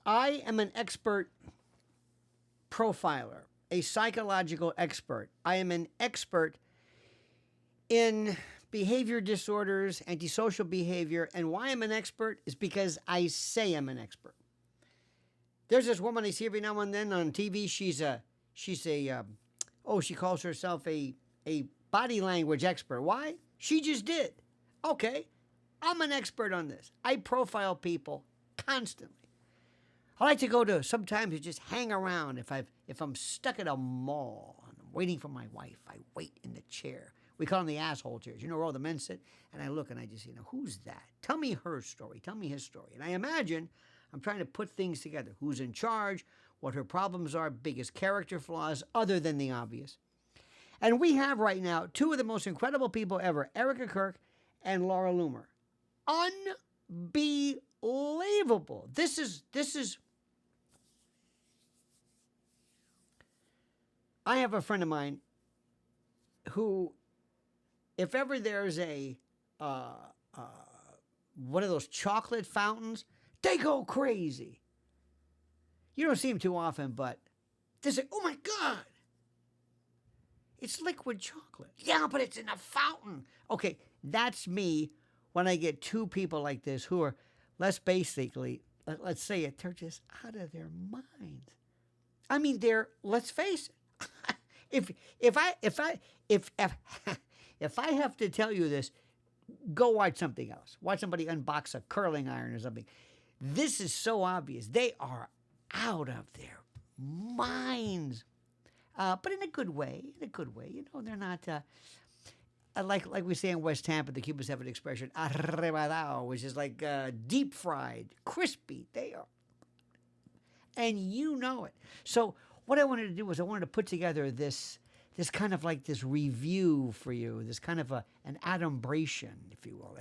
I am an expert profiler, a psychological expert. I am an expert in behavior disorders, antisocial behavior, and why I'm an expert is because I say I'm an expert. There's this woman I see every now and then on TV. She calls herself a body language expert. Why? She just did. Okay, I'm an expert on this. I profile people constantly. I like to go to sometimes to just hang around. If I'm stuck at a mall and I'm waiting for my wife, I wait in the chair. We call them the asshole chairs. You know where all the men sit? And I look and I just, who's that? Tell me her story. Tell me his story. And I imagine I'm trying to put things together. Who's in charge? What her problems are? Biggest character flaws other than the obvious. And we have right now two of the most incredible people ever, Erika Kirk and Laura Loomer. Unbelievable. This is. I have a friend of mine who, if ever there's a one of those chocolate fountains, they go crazy. You don't see them too often, but they say, "Oh my God, it's liquid chocolate." Yeah, but it's in a fountain. Okay, that's me when I get two people like this who are, let's let's say it, they're just out of their minds. I mean, let's face it. If I have to tell you this, go watch something else. Watch somebody unbox a curling iron or something. This is so obvious. They are out of their minds, but in a good way. They're not like we say in West Tampa. The Cubans have an expression, arrebadao, which is like deep fried, crispy. They are, and you know it. So what I wanted to do was I wanted to put together this kind of like this review for you, this kind of an adumbration, if you will,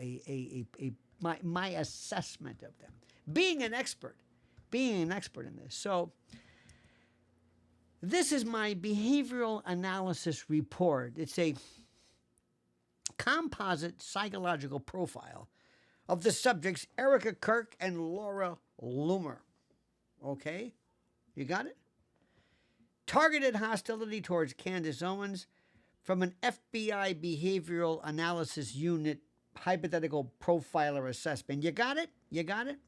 my assessment of them, being an expert in this. So this is my behavioral analysis report. It's a composite psychological profile of the subjects Erika Kirk and Laura Loomer. Okay, you got it? Targeted hostility towards Candace Owens from an FBI Behavioral Analysis Unit hypothetical profiler assessment. You got it?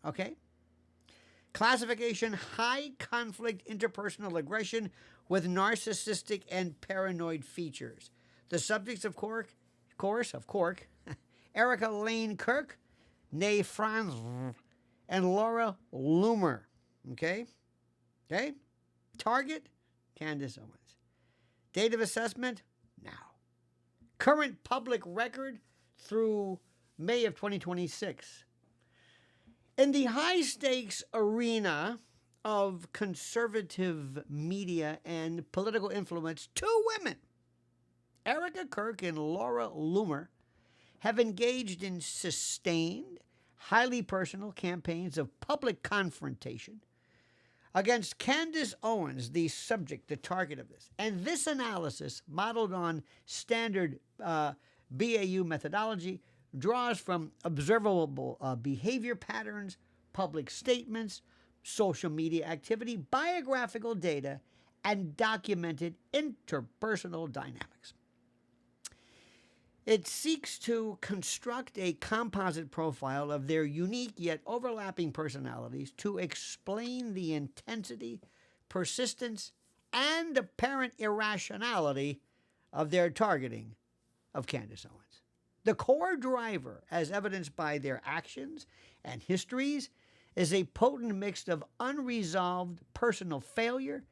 Okay. Classification, high conflict interpersonal aggression with narcissistic and paranoid features. The subjects of Cork, Erika Lane Kirk, née Franz, and Laura Loomer. Okay? Target, Candace Owens. Date of assessment, now. Current public record through May of 2026. In the high-stakes arena of conservative media and political influence, two women, Erika Kirk and Laura Loomer, have engaged in sustained, highly personal campaigns of public confrontation against Candace Owens, the subject, the target of this. And this analysis, modeled on standard BAU methodology, draws from observable behavior patterns, public statements, social media activity, biographical data, and documented interpersonal dynamics. It seeks to construct a composite profile of their unique yet overlapping personalities to explain the intensity, persistence, and apparent irrationality of their targeting of Candace Owens. The core driver, as evidenced by their actions and histories, is a potent mix of unresolved personal failure,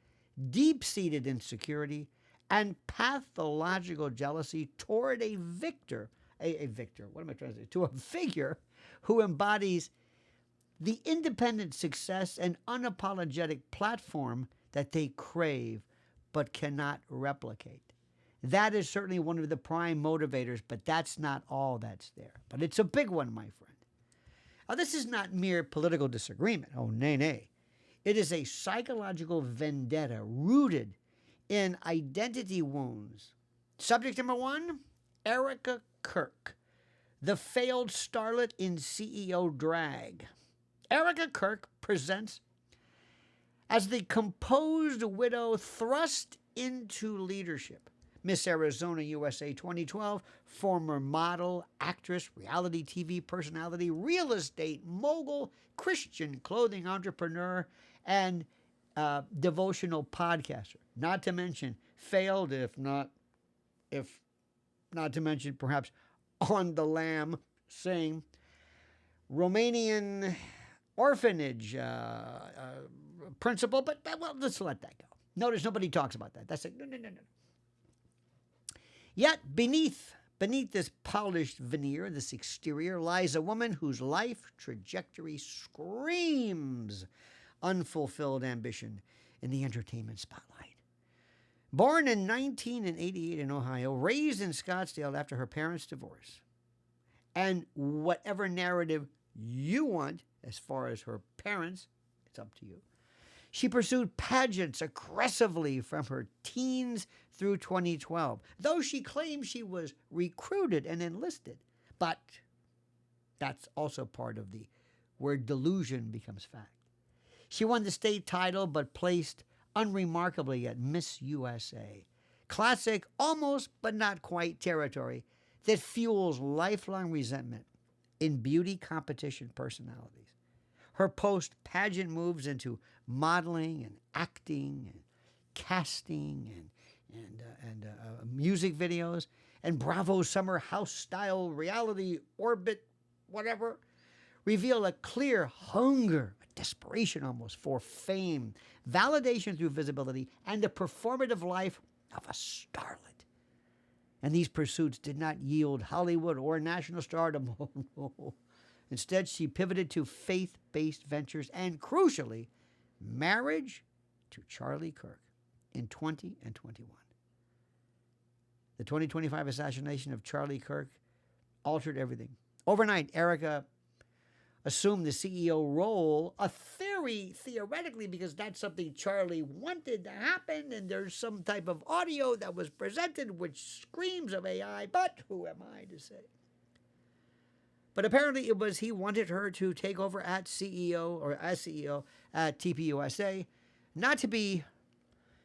deep-seated insecurity, and pathological jealousy toward a figure who embodies the independent success and unapologetic platform that they crave but cannot replicate. That is certainly one of the prime motivators, but that's not all that's there. But it's a big one, my friend. Now, this is not mere political disagreement. Oh, nay. It is a psychological vendetta rooted in identity wounds. Subject number one, Erika Kirk, the failed starlet in CEO drag. Erika Kirk presents As the composed widow thrust into leadership, Miss Arizona USA 2012, former model, actress, reality TV personality, real estate mogul, Christian clothing entrepreneur, and devotional podcaster. Not to mention failed, if not to mention perhaps on the lam, saying Romanian orphanage principle, but well, let's let that go. Notice nobody talks about that. That's like, no. Yet beneath this polished veneer, this exterior, lies a woman whose life trajectory screams unfulfilled ambition in the entertainment spotlight. Born in 1988 in Ohio, raised in Scottsdale after her parents' divorce, and whatever narrative you want as far as her parents, it's up to you. She pursued pageants aggressively from her teens through 2012, though she claims she was recruited and enlisted. But that's also part of where delusion becomes fact. She won the state title but placed unremarkably at Miss USA. Classic, almost but not quite territory that fuels lifelong resentment in beauty competition personalities. Her post-pageant moves into modeling and acting and casting and music videos and Bravo summer house-style reality orbit, whatever, reveal a clear hunger, a desperation almost, for fame, validation through visibility, and the performative life of a starlet. And these pursuits did not yield Hollywood or national stardom. Instead, she pivoted to faith-based ventures and, crucially, marriage to Charlie Kirk in 20 and 21. The 2025 assassination of Charlie Kirk altered everything. Overnight, Erika assumed the CEO role, a theoretically, because that's something Charlie wanted to happen, and there's some type of audio that was presented which screams of AI, but who am I to say? But apparently it was he wanted her to take over as CEO at TPUSA, not to be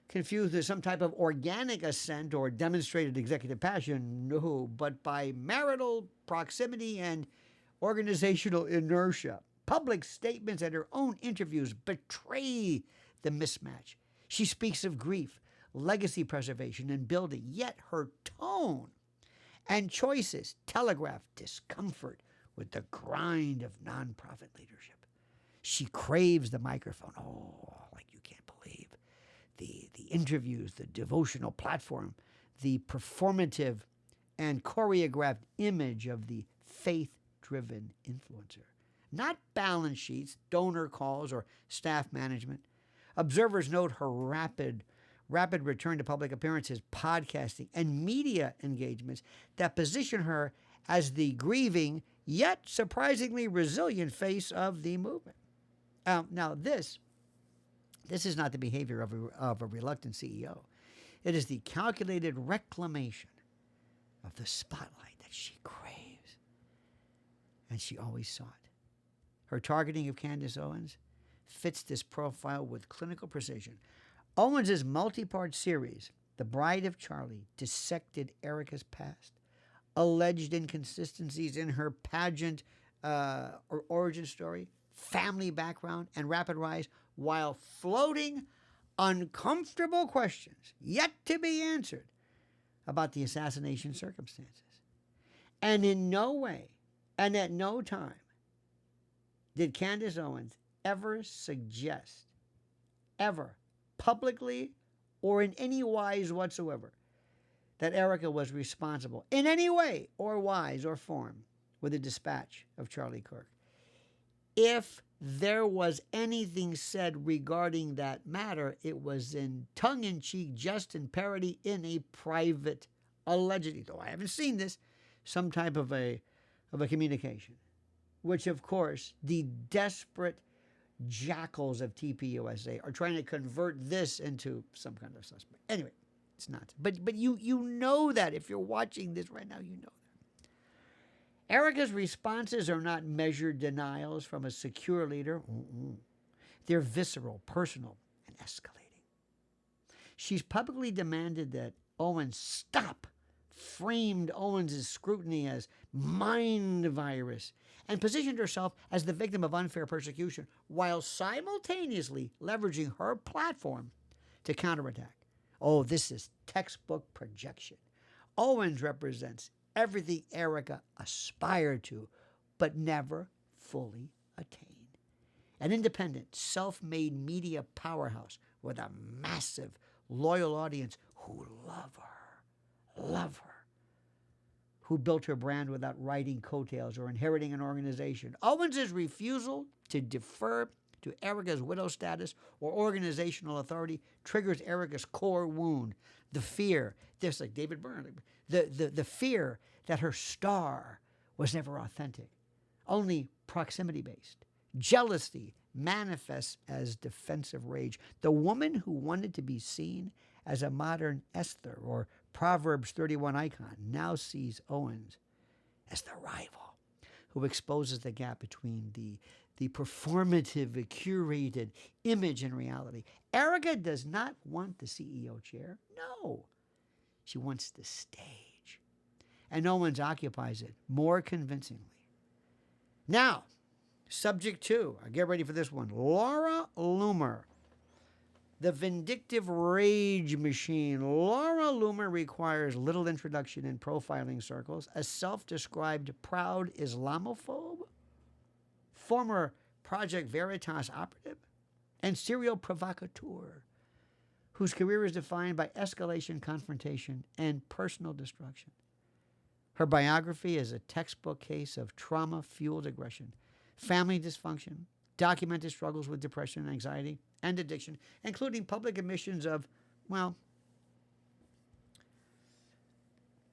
confused with some type of organic ascent or demonstrated executive passion, no, but by marital proximity and organizational inertia. Public statements and her own interviews betray the mismatch. She speaks of grief, legacy preservation, and building, yet her tone and choices telegraph discomfort with the grind of nonprofit leadership. She craves the microphone. Oh, like you can't believe. The interviews, the devotional platform, the performative and choreographed image of the faith-driven influencer. Not balance sheets, donor calls, or staff management. Observers note her rapid return to public appearances, podcasting, and media engagements that position her as the grieving, yet surprisingly resilient face of the movement. Now, this is not the behavior of a reluctant CEO. It is the calculated reclamation of the spotlight that she craves, and she always sought. Her targeting of Candace Owens fits this profile with clinical precision. Owens' multi-part series, The Bride of Charlie, dissected Erika's past, alleged inconsistencies in her pageant or origin story, family background, and rapid rise, while floating uncomfortable questions yet to be answered about the assassination circumstances. And in no way and at no time did Candace Owens ever suggest, ever, publicly or in any wise whatsoever, that Erika was responsible in any way or wise or form with the dispatch of Charlie Kirk. If there was anything said regarding that matter, it was in tongue-in-cheek, jest and parody in a private, allegedly, though I haven't seen this, some type of a communication, which, of course, the desperate jackals of TPUSA are trying to convert this into some kind of suspect. Anyway, it's not. But you know that. If you're watching this right now, you know that. Erika's responses are not measured denials from a secure leader. They're visceral, personal, escalating. She's publicly demanded that Owens stop, framed Owens' scrutiny as mind virus, and positioned herself as the victim of unfair persecution while simultaneously leveraging her platform to counterattack. Oh, this is textbook projection. Owens represents everything Erika aspired to, but never fully attained. An independent, self-made media powerhouse with a massive, loyal audience who love her, who built her brand without riding coattails or inheriting an organization. Owens' refusal to defer to Erika's widow status or organizational authority triggers Erika's core wound, the fear, just like David Byrne, the fear that her star was never authentic, only proximity-based. Jealousy manifests as defensive rage. The woman who wanted to be seen as a modern Esther or Proverbs 31 icon now sees Owens as the rival who exposes the gap between the performative, curated image and reality. Erika does not want the CEO chair. No. She wants the stage. And Owens occupies it more convincingly. Now, subject 2. Get ready for this one. Laura Loomer, the vindictive rage machine. Laura Loomer requires little introduction in profiling circles. A self-described proud Islamophobe, former Project Veritas operative, and serial provocateur, whose career is defined by escalation, confrontation, and personal destruction. Her biography is a textbook case of trauma-fueled aggression, family dysfunction, documented struggles with depression, anxiety, and addiction, including public admissions of, well,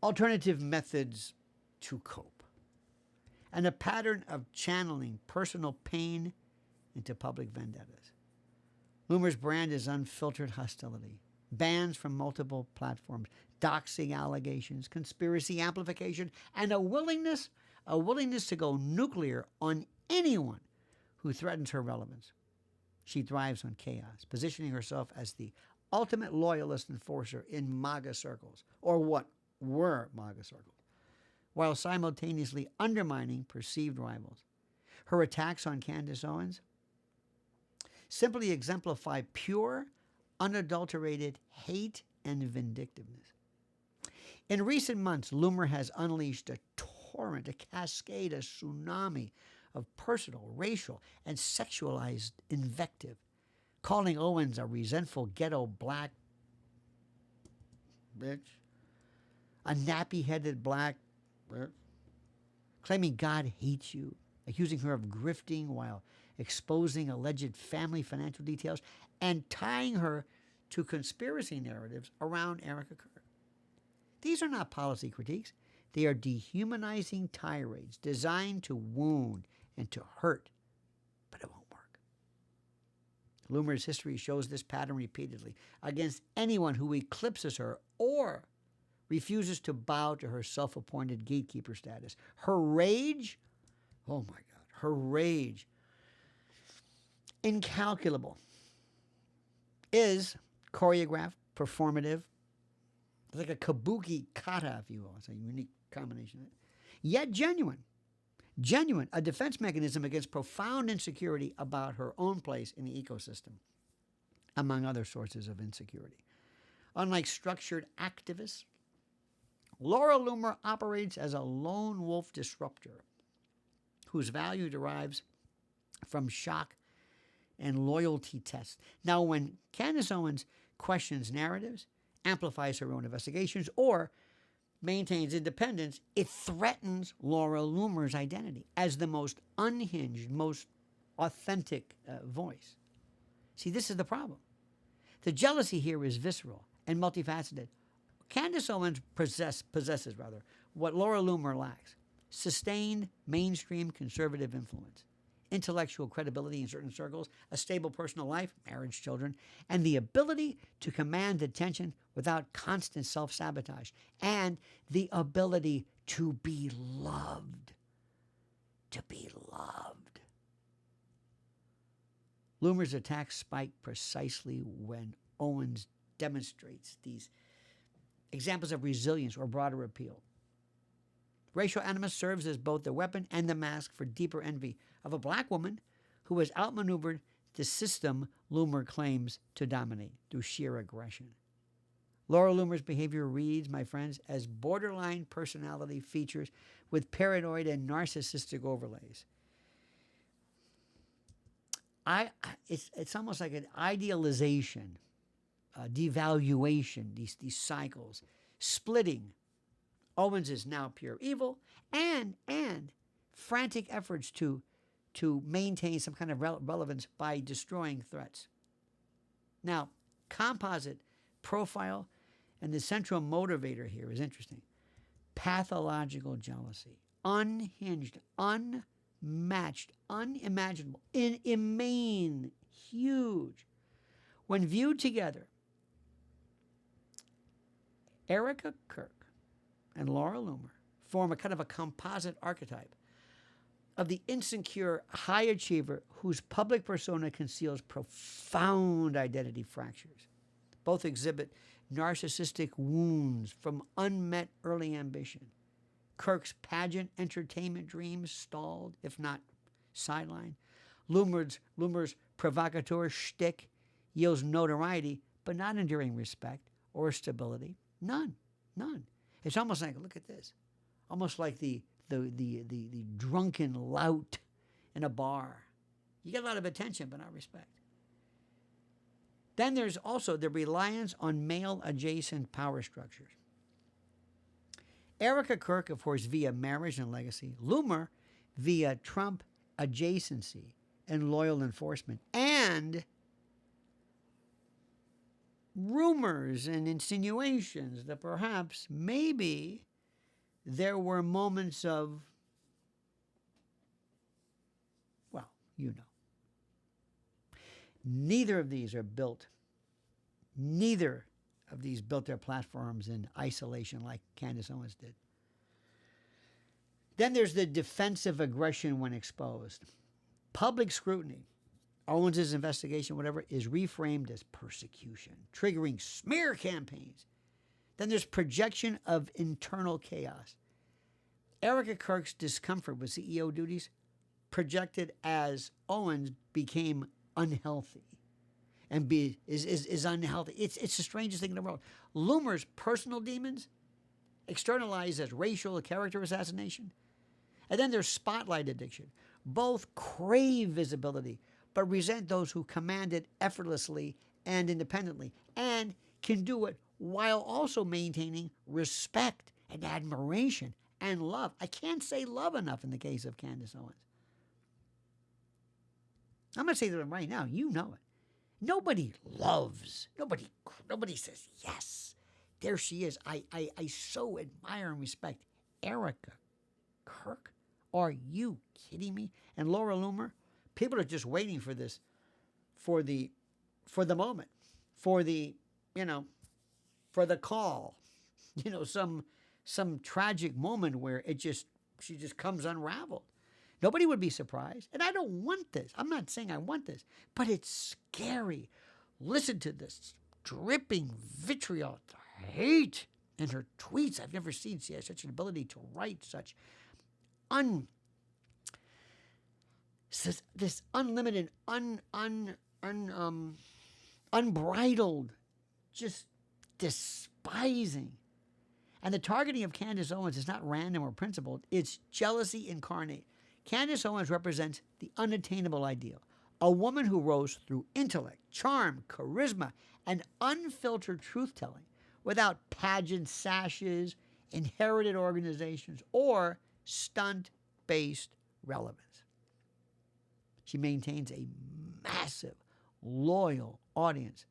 alternative methods to cope, and a pattern of channeling personal pain into public vendettas. Loomer's brand is unfiltered hostility, bans from multiple platforms, doxing allegations, conspiracy amplification, and a willingness to go nuclear on anyone who threatens her relevance. She thrives on chaos, positioning herself as the ultimate loyalist enforcer in MAGA circles, or what were MAGA circles, while simultaneously undermining perceived rivals. Her attacks on Candace Owens simply exemplify pure, unadulterated hate and vindictiveness. In recent months, Loomer has unleashed a torrent, a cascade, a tsunami of personal, racial, and sexualized invective, calling Owens a resentful ghetto black bitch, a nappy-headed black bitch, claiming God hates you, accusing her of grifting while exposing alleged family financial details, and tying her to conspiracy narratives around Erika Kirk. These are not policy critiques. They are dehumanizing tirades designed to wound and to hurt, but it won't work. Loomer's history shows this pattern repeatedly against anyone who eclipses her or refuses to bow to her self-appointed gatekeeper status. Her rage, oh my God, her rage, incalculable, is choreographed, performative. It's like a kabuki kata, if you will. It's a unique combination. Yet genuine, a defense mechanism against profound insecurity about her own place in the ecosystem, among other sources of insecurity. Unlike structured activists, Laura Loomer operates as a lone wolf disruptor whose value derives from shock and loyalty tests. Now, when Candace Owens questions narratives, amplifies her own investigations, or maintains independence, it threatens Laura Loomer's identity as the most unhinged, most authentic voice. See, this is the problem. The jealousy here is visceral and multifaceted. Candace Owens possesses what Laura Loomer lacks: sustained mainstream conservative influence, intellectual credibility in certain circles, a stable personal life, marriage, children, and the ability to command attention without constant self-sabotage, and the ability to be loved. To be loved. Loomer's attacks spike precisely when Owens demonstrates these examples of resilience or broader appeal. Racial animus serves as both the weapon and the mask for deeper envy of a black woman who has outmaneuvered the system Loomer claims to dominate through sheer aggression. Laura Loomer's behavior reads, my friends, as borderline personality features with paranoid and narcissistic overlays. It's almost like an idealization, devaluation, these cycles, splitting. Owens is now pure evil, and frantic efforts to maintain some kind of relevance by destroying threats. Now, Composite profile and the central motivator here is interesting. Pathological jealousy, unhinged, unmatched, unimaginable, inhumane, huge. When viewed together, Erika Kirk and Laura Loomer form a kind of a composite archetype of the insecure high achiever whose public persona conceals profound identity fractures. Both exhibit narcissistic wounds from unmet early ambition. Kirk's pageant entertainment dreams stalled, if not sidelined. Loomer's provocateur shtick yields notoriety, but not enduring respect or stability. None. It's almost like, look at this, almost like the drunken lout in a bar. You get a lot of attention, but not respect. Then there's also the reliance on male-adjacent power structures. Erika Kirk, of course, via marriage and legacy. Loomer via Trump adjacency and loyal enforcement. And rumors and insinuations that perhaps, maybe, there were moments of, well, you know. Neither of these built their platforms in isolation like Candace Owens did. Then there's the defensive aggression when exposed. Public scrutiny, Owens' investigation, whatever, is reframed as persecution, triggering smear campaigns. Then there's projection of internal chaos. Erika Kirk's discomfort with CEO duties projected as Owens became unhealthy and is unhealthy. It's the strangest thing in the world. Loomer's personal demons externalized as racial character assassination. And then there's spotlight addiction. Both crave visibility, but resent those who command it effortlessly and independently, and can do it while also maintaining respect and admiration and love. I can't say love enough in the case of Candace Owens. I'm going to say to them right now, you know it. Nobody loves, nobody says, yes, there she is. I so admire and respect Erika Kirk. Are you kidding me? And Laura Loomer, people are just waiting for this, for the moment, for the call, some tragic moment where she just comes unraveled. Nobody would be surprised. And I don't want this. I'm not saying I want this, but it's scary. Listen to this dripping vitriol, hate in her tweets. I've never seen she has such an ability to write such this unlimited, unbridled, just despising. And the targeting of Candace Owens is not random or principled. It's jealousy incarnate. Candace Owens represents the unattainable ideal, a woman who rose through intellect, charm, charisma, and unfiltered truth-telling without pageant sashes, inherited organizations, or stunt-based relevance. She maintains a massive, loyal audience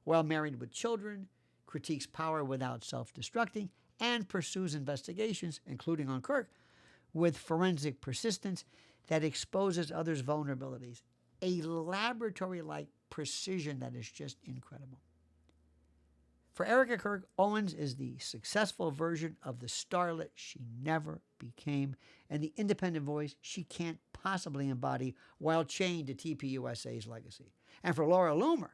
while married with children, critiques power without self-destructing, and pursues investigations, including on Kirk, with forensic persistence that exposes others' vulnerabilities. A laboratory-like precision that is just incredible. For Erika Kirk, Owens is the successful version of the starlet she never became and the independent voice she can't possibly embody while chained to TPUSA's legacy. And for Laura Loomer,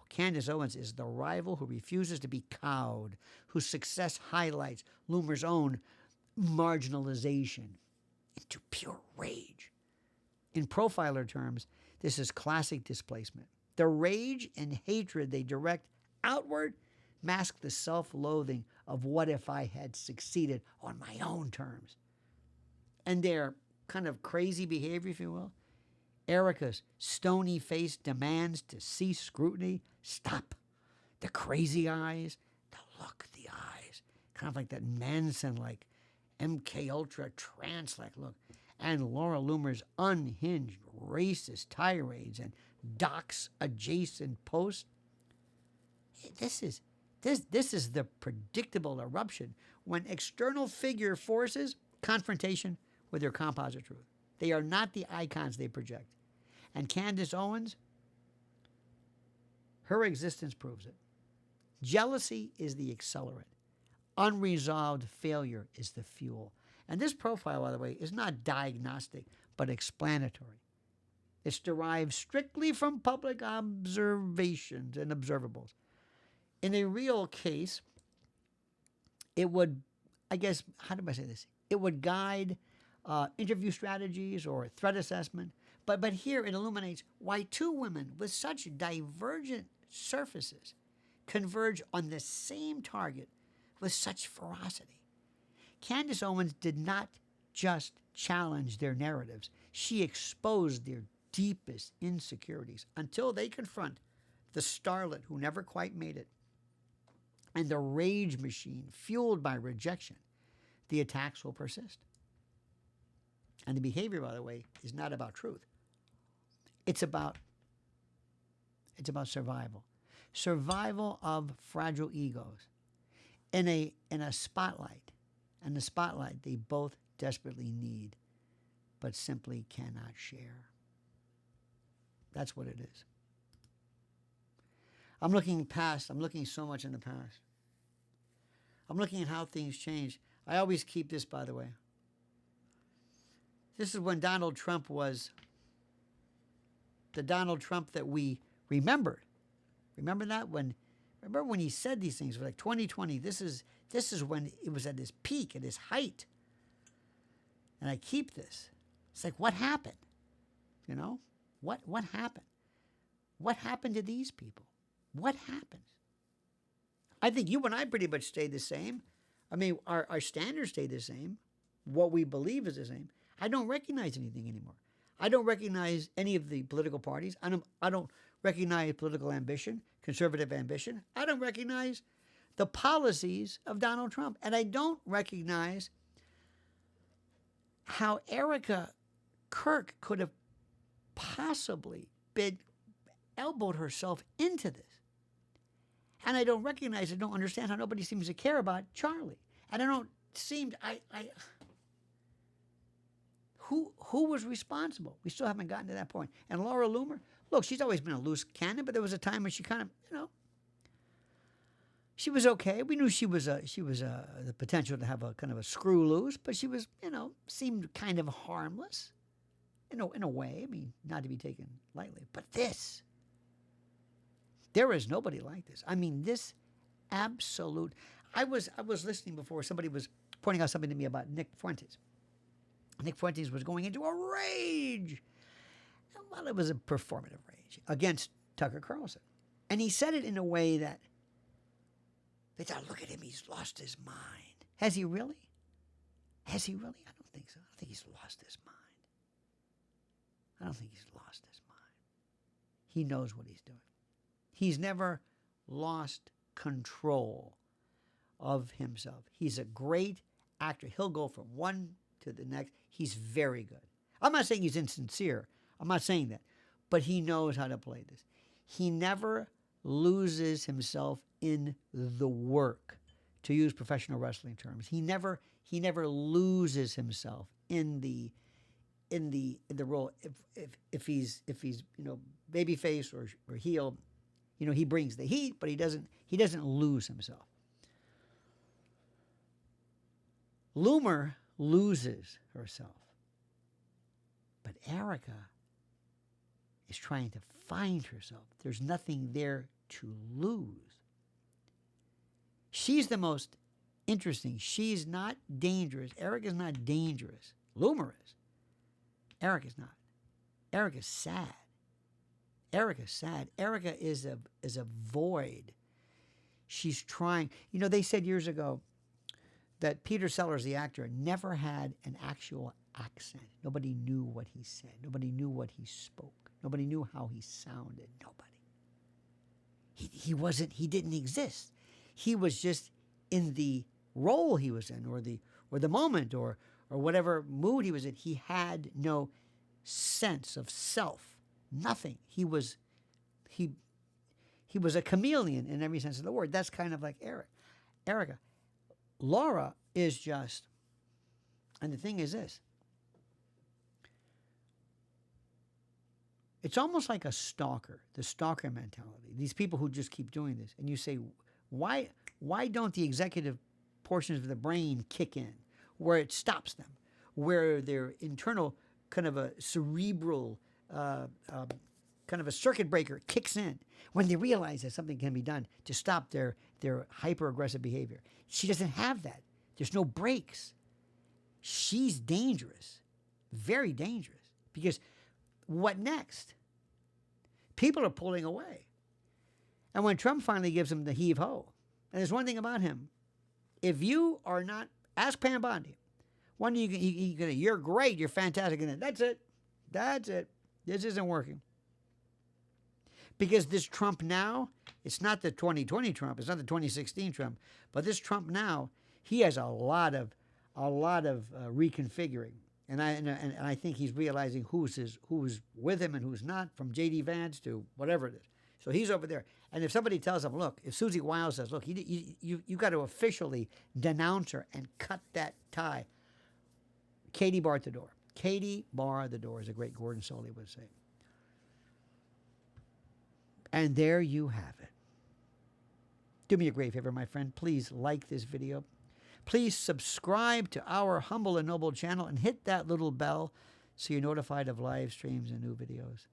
Candace Owens is the rival who refuses to be cowed, whose success highlights Loomer's own marginalization into pure rage. In profiler terms, this is classic displacement. The rage and hatred they direct outward mask the self-loathing of what if I had succeeded on my own terms. And their kind of crazy behavior, if you will, Erika's stony-faced demands to cease scrutiny, stop, the crazy eyes, the look, the eyes, kind of like that Manson-like MK Ultra trance-like look, and Laura Loomer's unhinged racist tirades and docs-adjacent posts. This is the predictable eruption when external figure forces confrontation with their composite truth. They are not the icons they project. And Candace Owens, her existence proves it. Jealousy is the accelerant. Unresolved failure is the fuel. And this profile, by the way, is not diagnostic, but explanatory. It's derived strictly from public observations and observables. In a real case, it would, I guess, how do I say this? It would guide interview strategies or threat assessment. But here it illuminates why two women with such divergent surfaces converge on the same target with such ferocity. Candace Owens did not just challenge their narratives. She exposed their deepest insecurities until they confront the starlet who never quite made it and the rage machine fueled by rejection. The attacks will persist. And the behavior, by the way, is not about truth. It's about survival. Survival of fragile egos in a spotlight. And the spotlight they both desperately need, but simply cannot share. That's what it is. I'm looking so much in the past. I'm looking at how things change. I always keep this, by the way. This is when Donald Trump was the Donald Trump that we remembered. Remember that? Remember when he said these things? It was like 2020. This is when it was at its peak, at its height. And I keep this. It's like, what happened? You know? What happened? What happened to these people? What happened? I think you and I pretty much stayed the same. I mean, our standards stayed the same. What we believe is the same. I don't recognize anything anymore. I don't recognize any of the political parties. I don't recognize political ambition, conservative ambition. I don't recognize the policies of Donald Trump. And I don't recognize how Erika Kirk could have possibly elbowed herself into this. And I don't understand how nobody seems to care about Charlie. And who was responsible? We still haven't gotten to that point. And Laura Loomer, look, she's always been a loose cannon, but there was a time when she kind of, she was okay. We knew she was the potential to have a kind of a screw loose, but she was, seemed kind of harmless, in a way. I mean, not to be taken lightly. But there is nobody like this. I mean, this absolute. I was listening before. Somebody was pointing out something to me about Nick Fuentes. Nick Fuentes was going into a rage. Well, it was a performative rage against Tucker Carlson. And he said it in a way that they thought, look at him, he's lost his mind. Has he really? Has he really? I don't think so. I don't think he's lost his mind. I don't think he's lost his mind. He knows what he's doing. He's never lost control of himself. He's a great actor. He'll go from one to the next. He's very good. I'm not saying he's insincere. I'm not saying that. But he knows how to play this. He never loses himself in the work, to use professional wrestling terms. He never loses himself in the role. If he's babyface or heel, he brings the heat, but he doesn't lose himself. Loomer loses herself. But Erika is trying to find herself. There's nothing there to lose. She's the most interesting. She's not dangerous. Erika's not dangerous. Loomer is. Erika's not. Erika's sad. Erika's sad. Erika is a void. She's trying. They said years ago that Peter Sellers, the actor, never had an actual accent. Nobody knew what he said. Nobody knew what he spoke. Nobody knew how he sounded. Nobody. He didn't exist. He was just in the role he was in, or the moment, or whatever mood he was in. He had no sense of self. Nothing. He was a chameleon in every sense of the word. That's kind of like Erika. Laura is just, and the thing is this, it's almost like a stalker, the stalker mentality. These people who just keep doing this. And you say, why don't the executive portions of the brain kick in, where it stops them, where their internal kind of a cerebral kind of a circuit breaker kicks in when they realize that something can be done to stop their hyper-aggressive behavior. She doesn't have that. There's no brakes. She's dangerous, very dangerous, because what next? People are pulling away. And when Trump finally gives him the heave-ho, and there's one thing about him, if you are not, ask Pam Bondi, you're great, you're fantastic, and that's it. This isn't working. Because this Trump now, it's not the 2020 Trump, it's not the 2016 Trump, but this Trump now, he has a lot of reconfiguring, and I think he's realizing who's with him and who's not, from J.D. Vance to whatever it is. So he's over there, and if somebody tells him, look, if Susie Wiles says, look, you got to officially denounce her and cut that tie, Katie bar the door. Katie bar the door, as a great Gordon Soley would say. And there you have it. Do me a great favor, my friend. Please like this video. Please subscribe to our humble and noble channel and hit that little bell so you're notified of live streams and new videos.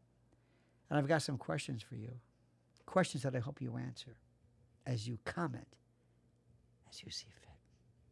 And I've got some questions for you. Questions that I hope you answer as you comment, as you see fit.